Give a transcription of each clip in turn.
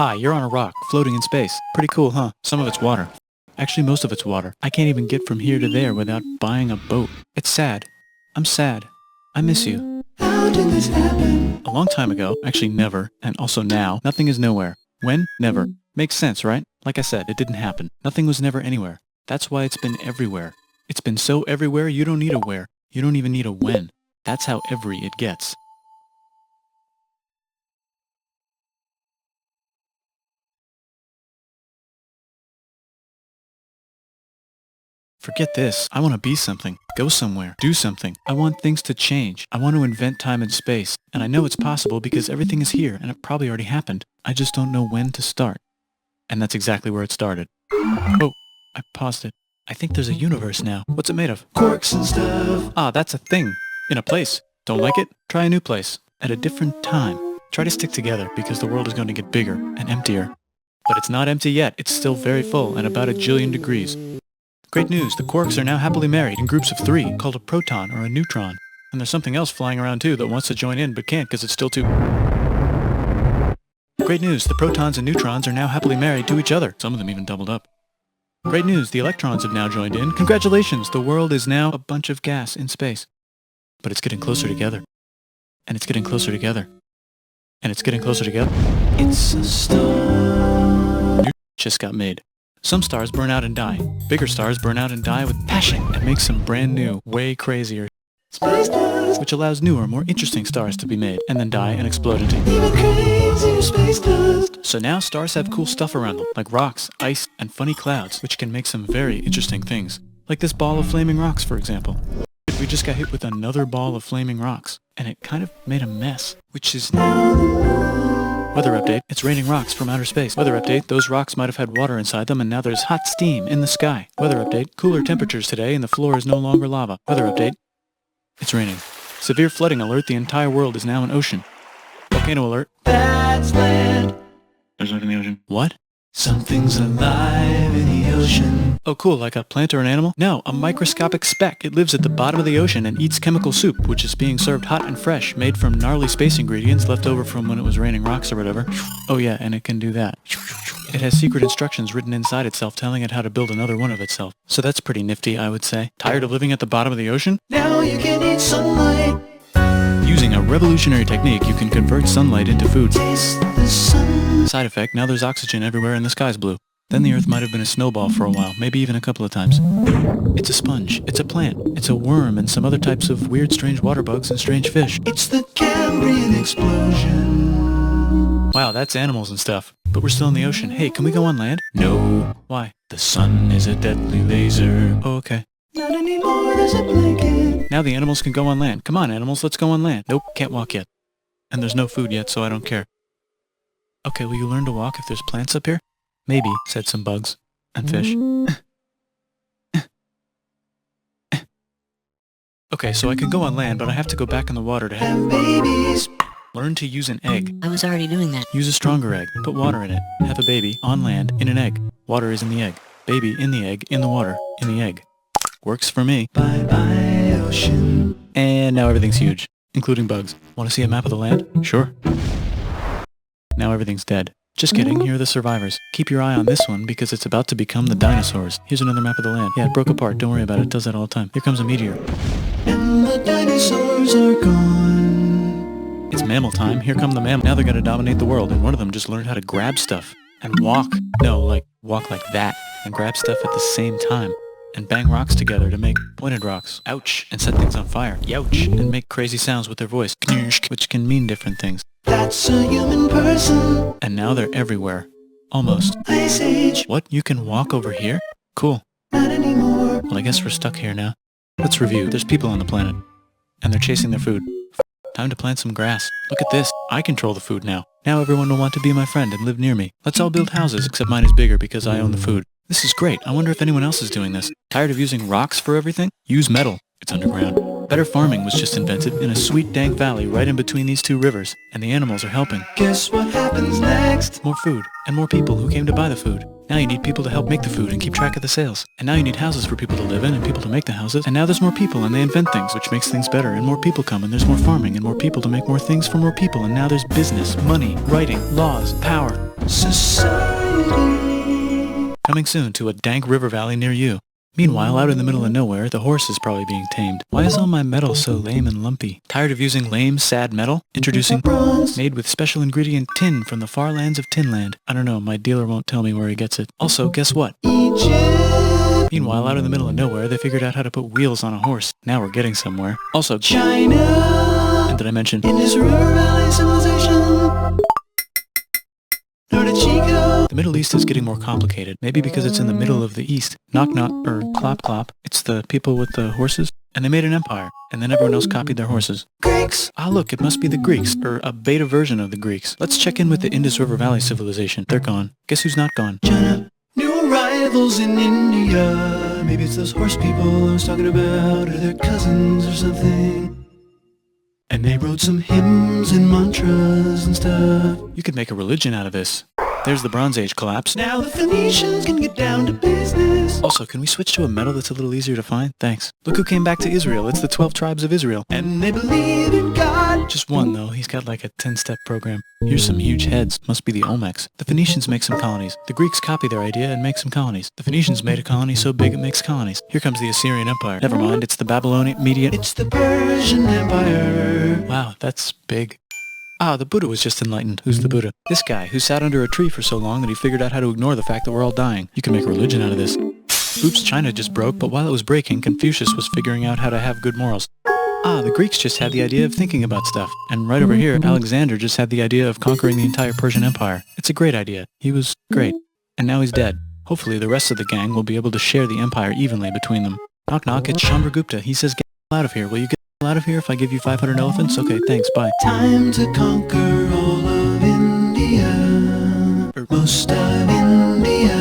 Hi, you're on a rock, floating in space. Pretty cool, huh? Some of it's water. Actually, most of it's water. I can't even get from here to there without buying a boat. It's sad. I'm sad. I miss you. How did this happen? A long time ago, actually never, and also now, nothing is nowhere. When? Never. Makes sense, right? Like I said, it didn't happen. Nothing was never anywhere. That's why it's been everywhere. It's been so everywhere you don't need a where. You don't even need a when. That's how every it gets. Forget this. I want to be something. Go somewhere. Do something. I want things to change. I want to invent time and space. And I know it's possible because everything is here and it probably already happened. I just don't know when to start. And that's exactly where it started. Oh, I paused it. I think there's a universe now. What's it made of? Quarks and stuff. Ah, that's a thing. In a place. Don't like it? Try a new place. At a different time. Try to stick together because the world is going to get bigger and emptier. But it's not empty yet. It's still very full and about 1,000,000,000 degrees. Great news, the quarks are now happily married in groups of 3, called a proton or a neutron. And there's something else flying around too that wants to join in but can't because it's still too... Great news, the protons and neutrons are now happily married to each other. Some of them even doubled up. Great news, the electrons have now joined in. Congratulations, the world is now a bunch of gas in space. But it's getting closer together. And it's getting closer together. And it's getting closer together. It's a star. New just got made. Some stars burn out and die. Bigger stars burn out and die with passion and make some brand new, way crazier Space dust. which allows newer, more interesting stars to be made and then die and explode into. Even crazier space dust. So now stars have cool stuff around them, like rocks, ice, and funny clouds, which can make some very interesting things. Like this ball of flaming rocks, for example. We just got hit with another ball of flaming rocks, and it kind of made a mess, which is now... Weather update, it's raining rocks from outer space. Weather update, those rocks might have had water inside them and now there's hot steam in the sky. Weather update, cooler temperatures today and the floor is no longer lava. Weather update, it's raining. Severe flooding alert, the entire world is now an ocean. Volcano alert. That's land. There's life in the ocean. What? Something's alive in the ocean. Oh cool, like a plant or an animal? No, a microscopic speck. It lives at the bottom of the ocean and eats chemical soup, which is being served hot and fresh, made from gnarly space ingredients left over from when it was raining rocks or whatever. Oh yeah, and it can do that. It has secret instructions written inside itself telling it how to build another one of itself. So that's pretty nifty, I would say. Tired of living at the bottom of the ocean? Now you can eat sunlight. Using a revolutionary technique, you can convert sunlight into food. Taste the sun. Side effect, now there's oxygen everywhere and the sky's blue. Then the Earth might have been a snowball for a while, maybe even a couple of times. It's a sponge, it's a plant, it's a worm and some other types of weird strange water bugs and strange fish. It's the Cambrian explosion. Wow, that's animals and stuff. But we're still in the ocean. Hey, can we go on land? No. Why? The sun is a deadly laser. Oh, okay. Not anymore, there's a blanket. Now the animals can go on land. Come on, animals, let's go on land. Nope, can't walk yet. And there's no food yet, so I don't care. Okay, will you learn to walk if there's plants up here? Maybe, said some bugs. And fish. Okay, so I can go on land, but I have to go back in the water to Have babies. learn to use an egg. I was already doing that. Use a stronger egg. Put water in it. Have a baby on land in an egg. Water is in the egg. Baby in the egg, in the water, in the egg. Works for me. Bye bye ocean. And now everything's huge, including bugs. Want to see a map of the land? Sure. Now everything's dead. Just kidding, here are the survivors. Keep your eye on this one because it's about to become the dinosaurs. Here's another map of the land. Yeah, it broke apart, don't worry about it, it does that all the time. Here comes a meteor. And the dinosaurs are gone. It's mammal time, here come the mammals. Now they're gonna dominate the world, and one of them just learned how to grab stuff. And walk. No, like, walk like that. And grab stuff at the same time. And bang rocks together to make pointed rocks. Ouch. And set things on fire. Youch. And make crazy sounds with their voice. Which can mean different things. That's a human person. And now they're everywhere. Almost. Ice Age. What? You can walk over here? Cool. Not anymore. Well, I guess we're stuck here now. Let's review. There's people on the planet. And they're chasing their food. Time to plant some grass. Look at this. I control the food now. Now everyone will want to be my friend and live near me. Let's all build houses, except mine is bigger because I own the food. This is great. I wonder if anyone else is doing this. Tired of using rocks for everything? Use metal. It's underground. Better farming was just invented in a sweet dank valley right in between these two rivers, and the animals are helping. Guess what happens next? More food, and more people who came to buy the food. Now you need people to help make the food and keep track of the sales. And now you need houses for people to live in and people to make the houses. And now there's more people and they invent things, which makes things better. And more people come and there's more farming and more people to make more things for more people. And now there's business, money, writing, laws, power. society. Coming soon to a dank river valley near you. Meanwhile, out in the middle of nowhere, the horse is probably being tamed. Why is all my metal so lame and lumpy? Tired of using lame, sad metal? Introducing bronze, made with special ingredient tin from the far lands of Tinland. I don't know, my dealer won't tell me where he gets it. Also, guess what? Egypt. Meanwhile, out in the middle of nowhere, they figured out how to put wheels on a horse. Now we're getting somewhere. Also, China. and did I mention Indus River Valley Civilization. Chico. the Middle East is getting more complicated. Maybe because it's in the middle of the East. Knock knock, or clop clop. It's the people with the horses. And they made an empire. And then everyone else copied their horses. Greeks. Ah look, it must be the Greeks, or a beta version of the Greeks. Let's check in with the Indus River Valley civilization. They're gone. Guess who's not gone? China. New arrivals in India. Maybe it's those horse people I was talking about, or their cousins or something. And they wrote some hymns and mantras and stuff. You could make a religion out of this. There's the Bronze Age collapse. Now the Phoenicians can get down to business. Also, can we switch to a metal that's a little easier to find? Thanks. Look who came back to Israel. It's the 12 tribes of Israel. And they believe in God. Just one, though. He's got like a 10-step program. Here's some huge heads. Must be the Olmecs. The Phoenicians make some colonies. The Greeks copy their idea and make some colonies. The Phoenicians made a colony so big it makes colonies. Here comes the Assyrian Empire. Never mind, it's the Babylonian Median. It's the Persian Empire. Wow, that's big. Ah, the Buddha was just enlightened. Who's the Buddha? This guy, who sat under a tree for so long that he figured out how to ignore the fact that we're all dying. You can make a religion out of this. Oops, China just broke, but while it was breaking, Confucius was figuring out how to have good morals. Ah, the Greeks just had the idea of thinking about stuff. And right over here, Alexander just had the idea of conquering the entire Persian Empire. It's a great idea. He was great. And now he's dead. Hopefully the rest of the gang will be able to share the empire evenly between them. Knock knock, it's Chandragupta. He says, get out of here. Will you get out of here if I give you 500 elephants? Okay, thanks, bye. Time to conquer all of India. Or most of India.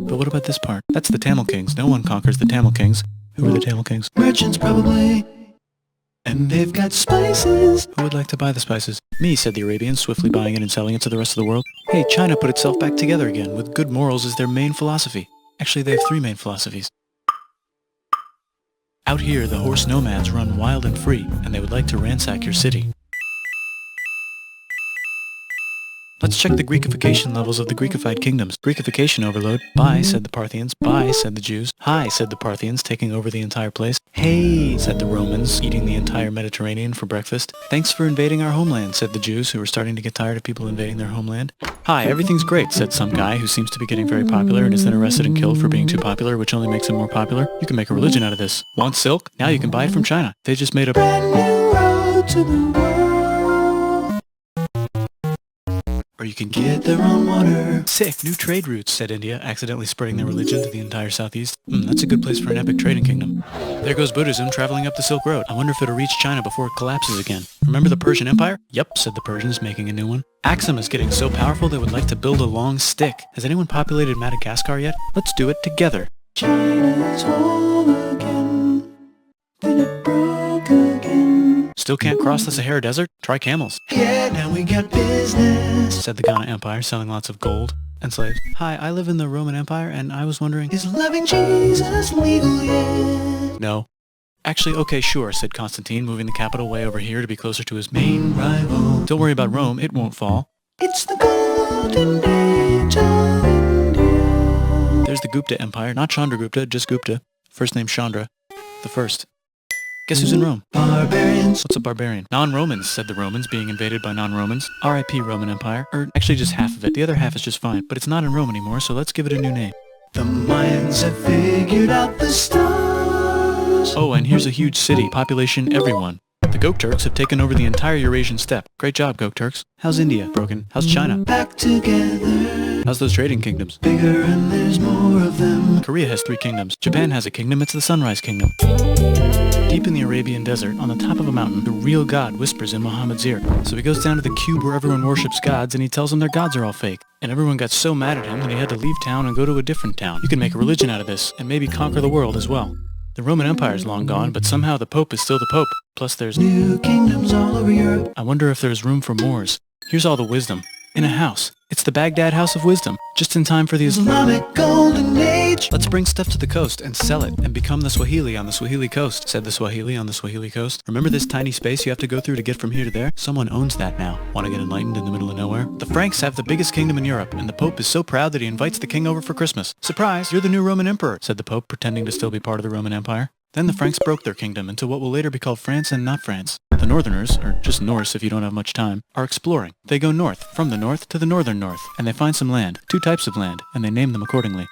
But what about this part? That's the Tamil Kings. No one conquers the Tamil Kings. Who are the Tamil Kings? Merchants probably. And they've got spices. Who would like to buy the spices? Me, said the Arabians, swiftly buying it and selling it to the rest of the world. Hey, China put itself back together again, with good morals as their main philosophy. Actually, they have 3 main philosophies. Out here, the horse nomads run wild and free, and they would like to ransack your city. Let's check the Greekification levels of the Greekified kingdoms. Greekification overload. Bye, said the Parthians. Bye, said the Jews. Hi, said the Parthians, taking over the entire place. Hey, said the Romans, eating the entire Mediterranean for breakfast. Thanks for invading our homeland, said the Jews, who were starting to get tired of people invading their homeland. Hi, everything's great, said some guy who seems to be getting very popular and is then arrested and killed for being too popular, which only makes him more popular. You can make a religion out of this. Want silk? Now you can buy it from China. They just made a Brand new road to the world. Or you can Get their own water. Sick, new trade routes, said India, accidentally spreading their religion to the entire southeast. That's a good place for an epic trading kingdom. There goes Buddhism traveling up the Silk Road. I wonder if it'll reach China before it collapses again. Remember the Persian Empire? Yup, said the Persians, making a new one. Axum is getting so powerful they would like to build a long stick. Has anyone populated Madagascar yet? Let's do it together. China's whole again. Then it broke again. Still can't cross the Sahara Desert? Try camels, Yeah, now we got business. said the Ghana Empire, selling lots of gold and slaves. Hi, I live in the Roman Empire, and I was wondering... Is loving Jesus legal yet? No. Actually, okay, sure, said Constantine, moving the capital way over here to be closer to his main... Rival. Don't worry about Rome, it won't fall. It's the golden age of India. There's the Gupta Empire, not Chandragupta, just Gupta. First name Chandra. The first. Guess who's in Rome? Barbarians. What's a barbarian? Non-Romans, said the Romans, being invaded by non-Romans. R.I.P. Roman Empire. Or actually just half of it. The other half is just fine. But it's not in Rome anymore, so let's give it a new name. The Mayans have figured out the stars. Oh, and here's a huge city. Population everyone. The Gokturks have taken over the entire Eurasian steppe. Great job, Gokturks. How's India? Broken. How's China? Back together. How's those trading kingdoms? Bigger and there's more of them. Korea has 3 kingdoms. Japan has a kingdom. It's the Sunrise Kingdom. Deep in the Arabian desert, on the top of a mountain, the real God whispers in Muhammad's ear. So he goes down to the cube where everyone worships gods, and he tells them their gods are all fake. And everyone got so mad at him that he had to leave town and go to a different town. You can make a religion out of this, and maybe conquer the world as well. The Roman Empire is long gone, but somehow the Pope is still the Pope. Plus there's... New kingdoms all over Europe. I wonder if there's room for Moors. Here's all the wisdom. In a house. It's the Baghdad House of Wisdom, just in time for the Islamic Golden Age. Let's bring stuff to the coast and sell it and become the Swahili on the Swahili coast, said the Swahili on the Swahili coast. Remember this tiny space you have to go through to get from here to there? Someone owns that now. Want to get enlightened in the middle of nowhere? The Franks have the biggest kingdom in Europe, and the Pope is so proud that he invites the king over for Christmas. Surprise, you're the new Roman emperor, said the Pope, pretending to still be part of the Roman Empire. Then the Franks broke their kingdom into what will later be called France and not France. The Northerners, or just Norse if you don't have much time, are exploring. They go north, from the north to the northern north, and they find some land, 2 types of land, and they name them accordingly.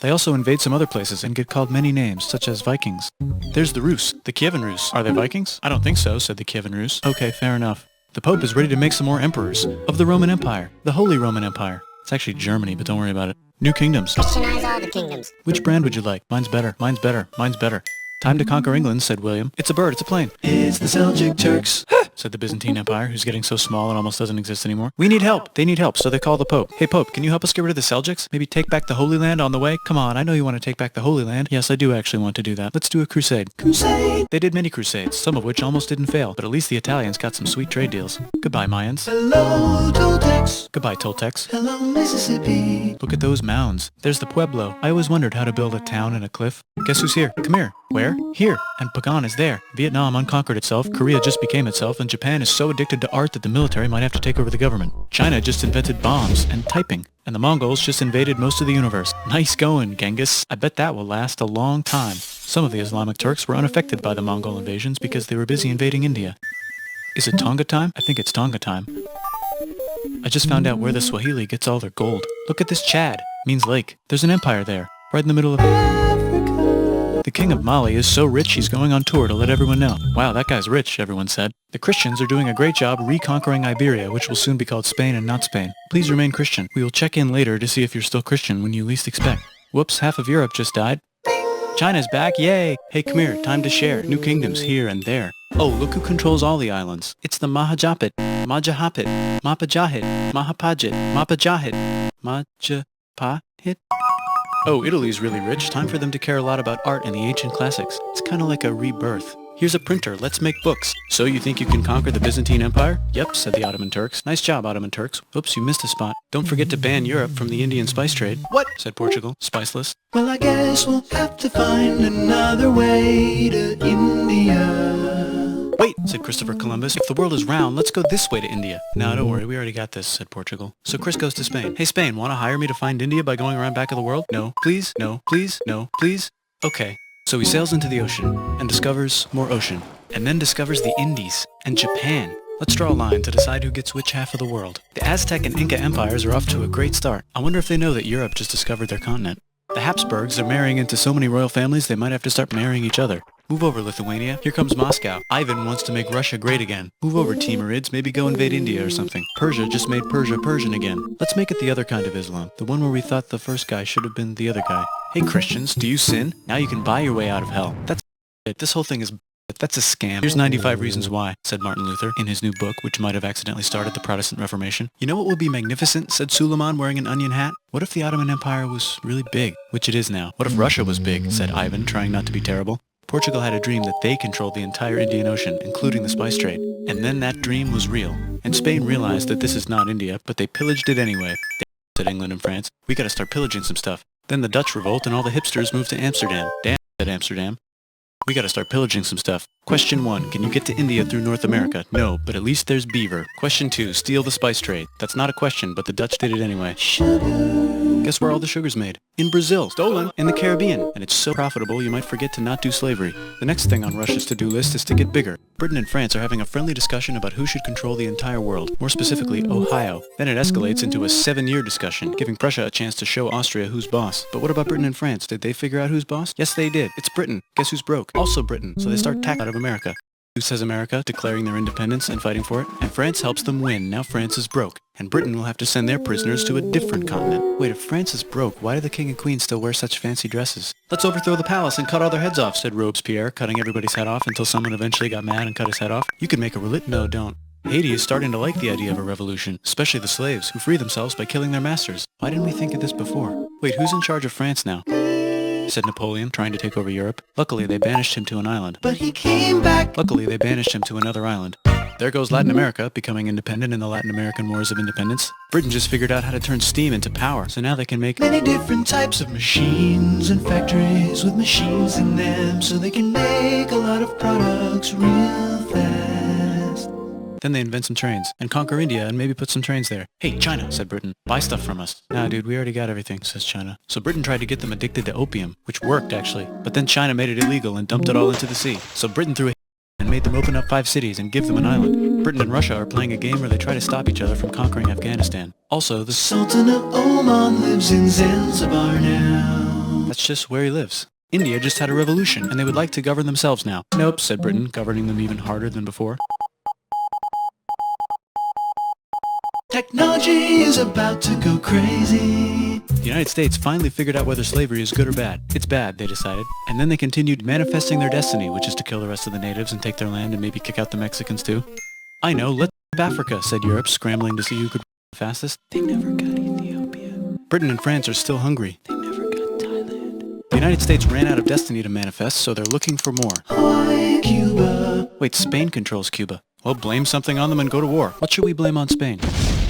They also invade some other places and get called many names, such as Vikings. There's the Rus, the Kievan Rus. Are they Vikings? I don't think so, said the Kievan Rus. Okay, fair enough. The Pope is ready to make some more emperors of the Roman Empire, the Holy Roman Empire. It's actually Germany, but don't worry about it. New kingdoms. Christianize all the kingdoms. Which brand would you like? Mine's better, mine's better, mine's better. Time to conquer England, said William. It's a bird, it's a plane. It's the Seljuk Turks, said the Byzantine Empire, who's getting so small it almost doesn't exist anymore. We need help. They need help, so they call the Pope. Hey Pope, can you help us get rid of the Seljuks? Maybe take back the Holy Land on the way? Come on, I know you want to take back the Holy Land. Yes, I do actually want to do that. Let's do a crusade. Crusade. They did many crusades, some of which almost didn't fail, but at least the Italians got some sweet trade deals. Goodbye, Mayans. Hello, Toltecs. Goodbye, Toltecs. Hello, Mississippi. Look at those mounds. There's the Pueblo. I always wondered how to build a town in a cliff. Guess who's here? Come here. Where? Here. And Pagan is there. Vietnam unconquered itself, Korea just became itself, and Japan is so addicted to art that the military might have to take over the government. China just invented bombs and typing. And the Mongols just invaded most of the universe. Nice going, Genghis. I bet that will last a long time. Some of the Islamic Turks were unaffected by the Mongol invasions because they were busy invading India. Is it Tonga time? I think it's Tonga time. I just found out where the Swahili gets all their gold. Look at this Chad. Means lake. There's an empire there, right in the middle of Africa. The king of Mali is so rich he's going on tour to let everyone know. Wow, that guy's rich, everyone said. The Christians are doing a great job reconquering Iberia, which will soon be called Spain and not Spain. Please remain Christian. We will check in later to see if you're still Christian when you least expect. Whoops, half of Europe just died. China's back, yay! Hey, come here, time to share. New kingdoms here and there. Oh, look who controls all the islands. It's the Mahajapit, Majahapit, Mapajahit, Mahapajit, Mapajahit, Majapahit. Oh, Italy's really rich. Time for them to care a lot about art and the ancient classics. It's kind of like a rebirth. Here's a printer, let's make books. So you think you can conquer the Byzantine Empire? Yep, said the Ottoman Turks. Nice job, Ottoman Turks. Oops, you missed a spot. Don't forget to ban Europe from the Indian spice trade. What? Said Portugal, spiceless. Well, I guess we'll have to find another way to India. Wait, said Christopher Columbus. If the world is round, let's go this way to India. No, don't worry, we already got this, said Portugal. So Chris goes to Spain. Hey Spain, want to hire me to find India by going around back of the world? No, please, no, please, no, please. Okay. So he sails into the ocean and discovers more ocean, and then discovers the Indies and Japan. Let's draw a line to decide who gets which half of the world. The Aztec and Inca empires are off to a great start. I wonder if they know that Europe just discovered their continent. The Habsburgs are marrying into so many royal families they might have to start marrying each other. Move over, Lithuania. Here comes Moscow. Ivan wants to make Russia great again. Move over, Timurids. Maybe go invade India or something. Persia just made Persia Persian again. Let's make it the other kind of Islam. The one where we thought the first guy should have been the other guy. Hey Christians, do you sin? Now you can buy your way out of hell. That's it. This whole thing is that's a scam. Here's 95 Reasons Why, said Martin Luther in his new book, which might have accidentally started the Protestant Reformation. You know what would be magnificent, said Suleiman wearing an onion hat? What if the Ottoman Empire was really big, which it is now? What if Russia was big, said Ivan, trying not to be terrible. Portugal had a dream that they controlled the entire Indian Ocean, including the spice trade. And then that dream was real. And Spain realized that this is not India, but they pillaged it anyway. Said England and France. We gotta start pillaging some stuff. Then the Dutch revolt and all the hipsters moved to Amsterdam. Damn, said Amsterdam. We gotta start pillaging some stuff. Question 1, can you get to India through North America? No, but at least there's beaver. Question 2, steal the spice trade. That's not a question, but the Dutch did it anyway. Sugar. Guess where all the sugar's made? In Brazil. Stolen. In the Caribbean. And it's so profitable you might forget to not do slavery. The next thing on Russia's to-do list is to get bigger. Britain and France are having a friendly discussion about who should control the entire world, more specifically Ohio. Then it escalates into a 7-year discussion, giving Prussia a chance to show Austria who's boss. But what about Britain and France? Did they figure out who's boss? Yes, they did. It's Britain. Guess who's broke? Also Britain. So they start tack out of America. Who says America, declaring their independence and fighting for it? And France helps them win. Now France is broke. And Britain will have to send their prisoners to a different continent. Wait, if France is broke, why do the king and queen still wear such fancy dresses? Let's overthrow the palace and cut all their heads off, said Robespierre, cutting everybody's head off until someone eventually got mad and cut his head off. You could make a No, don't. Haiti is starting to like the idea of a revolution, especially the slaves, who free themselves by killing their masters. Why didn't we think of this before? Wait, who's in charge of France now? Said Napoleon, trying to take over Europe. Luckily, they banished him to an island. But he came back. Luckily, they banished him to another island. There goes Latin America, becoming independent in the Latin American Wars of Independence. Britain just figured out how to turn steam into power, so now they can make many different types of machines and factories with machines in them, so they can make a lot of products real fast. Then they invent some trains, and conquer India and maybe put some trains there. Hey, China, said Britain, buy stuff from us. Nah, dude, we already got everything, says China. So Britain tried to get them addicted to opium, which worked, actually. But then China made it illegal and dumped it all into the sea. So Britain threw a and made them open up 5 cities and give them an island. Britain and Russia are playing a game where they try to stop each other from conquering Afghanistan. Also, the Sultan of Oman lives in Zanzibar now. That's just where he lives. India just had a revolution, and they would like to govern themselves now. Nope, said Britain, governing them even harder than before. Technology is about to go crazy. The United States finally figured out whether slavery is good or bad. It's bad, they decided. And then they continued manifesting their destiny, which is to kill the rest of the natives and take their land and maybe kick out the Mexicans too. I know, let's Africa, said Europe, scrambling to see who could the fastest. They never got Ethiopia. Britain and France are still hungry. They never got Thailand. The United States ran out of destiny to manifest, so they're looking for more. Hawaii, Cuba. Wait, Spain controls Cuba. Well, blame something on them and go to war. What should we blame on Spain?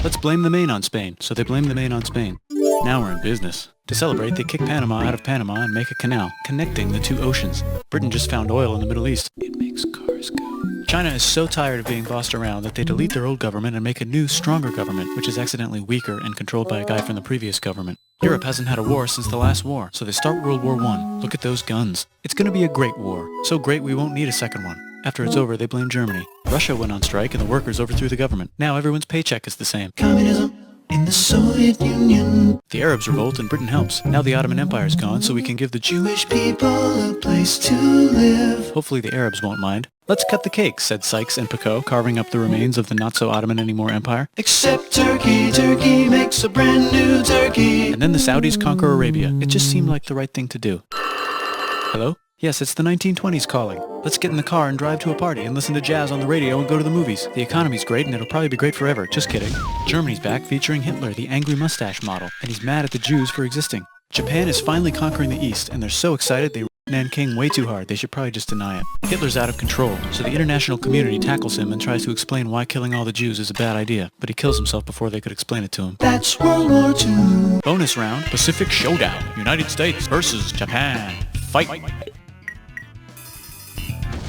Let's blame the Maine on Spain. So they blame the Maine on Spain. Now we're in business. To celebrate, they kick Panama out of Panama and make a canal, connecting the 2 oceans. Britain just found oil in the Middle East. It makes cars go. China is so tired of being bossed around that they delete their old government and make a new, stronger government, which is accidentally weaker and controlled by a guy from the previous government. Europe hasn't had a war since the last war, so they start World War I. Look at those guns. It's gonna be a great war. So great we won't need a second one. After it's over, they blame Germany. Russia went on strike and the workers overthrew the government. Now everyone's paycheck is the same. Communism in the Soviet Union. The Arabs revolt and Britain helps. Now the Ottoman Empire's gone, so we can give the Jewish people a place to live. Hopefully the Arabs won't mind. Let's cut the cake, said Sykes and Picot, carving up the remains of the not-so-Ottoman-anymore empire. Except Turkey. Turkey makes a brand new Turkey. And then the Saudis conquer Arabia. It just seemed like the right thing to do. Hello? Yes, it's the 1920s calling. Let's get in the car and drive to a party and listen to jazz on the radio and go to the movies. The economy's great and it'll probably be great forever. Just kidding. Germany's back featuring Hitler, the angry mustache model, and he's mad at the Jews for existing. Japan is finally conquering the East, and they're so excited they Nanking way too hard. They should probably just deny it. Hitler's out of control, so the international community tackles him and tries to explain why killing all the Jews is a bad idea, but he kills himself before they could explain it to him. That's World War II. Bonus round, Pacific Showdown. United States versus Japan. Fight!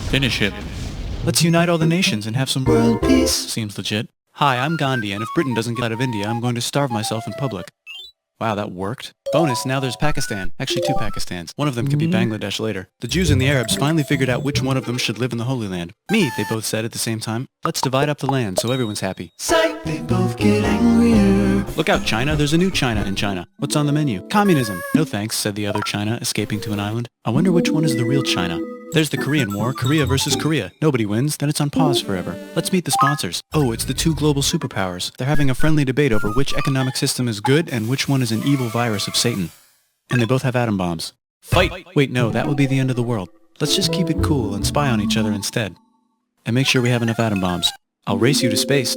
Finish him. Let's unite all the nations and have some world peace. Seems legit. Hi, I'm Gandhi, and if Britain doesn't get out of India, I'm going to starve myself in public. Wow, that worked. Bonus, now there's Pakistan. Actually, 2 Pakistans. One of them could be Bangladesh later. The Jews and the Arabs finally figured out which one of them should live in the Holy Land. Me, they both said at the same time. Let's divide up the land so everyone's happy. Psych, they both get angrier. Look out, China. There's a new China in China. What's on the menu? Communism. No thanks, said the other China, escaping to an island. I wonder which one is the real China. There's the Korean War, Korea versus Korea. Nobody wins, then it's on pause forever. Let's meet the sponsors. Oh, it's the 2 global superpowers. They're having a friendly debate over which economic system is good and which one is an evil virus of Satan. And they both have atom bombs. Fight! Wait, no, that would be the end of the world. Let's just keep it cool and spy on each other instead. And make sure we have enough atom bombs. I'll race you to space.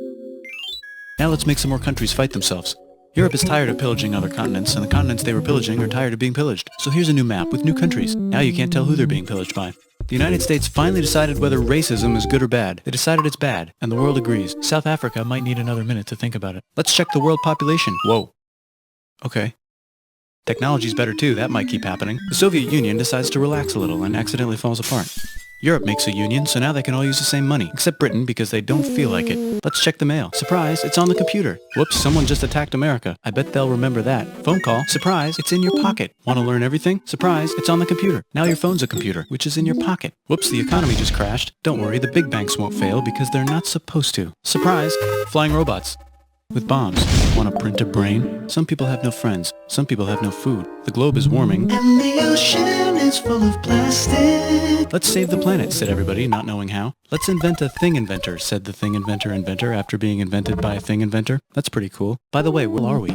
Now let's make some more countries fight themselves. Europe is tired of pillaging other continents, and the continents they were pillaging are tired of being pillaged. So here's a new map with new countries. Now you can't tell who they're being pillaged by. The United States finally decided whether racism is good or bad. They decided it's bad, and the world agrees. South Africa might need another minute to think about it. Let's check the world population. Whoa. Okay. Technology's better too, that might keep happening. The Soviet Union decides to relax a little and accidentally falls apart. Europe makes a union, so now they can all use the same money, except Britain because they don't feel like it. Let's check the mail. Surprise, it's on the computer. Whoops, someone just attacked America. I bet they'll remember that. Phone call. Surprise, it's in your pocket. Want to learn everything? Surprise, it's on the computer. Now your phone's a computer, which is in your pocket. Whoops, the economy just crashed. Don't worry, the big banks won't fail because they're not supposed to. Surprise, flying robots. With bombs. Want to print a brain? Some people have no friends. Some people have no food. The globe is warming. And the ocean is full of plastic. Let's save the planet, said everybody, not knowing how. Let's invent a thing inventor, said the thing inventor after being invented by a thing inventor. That's pretty cool. By the way, where are we?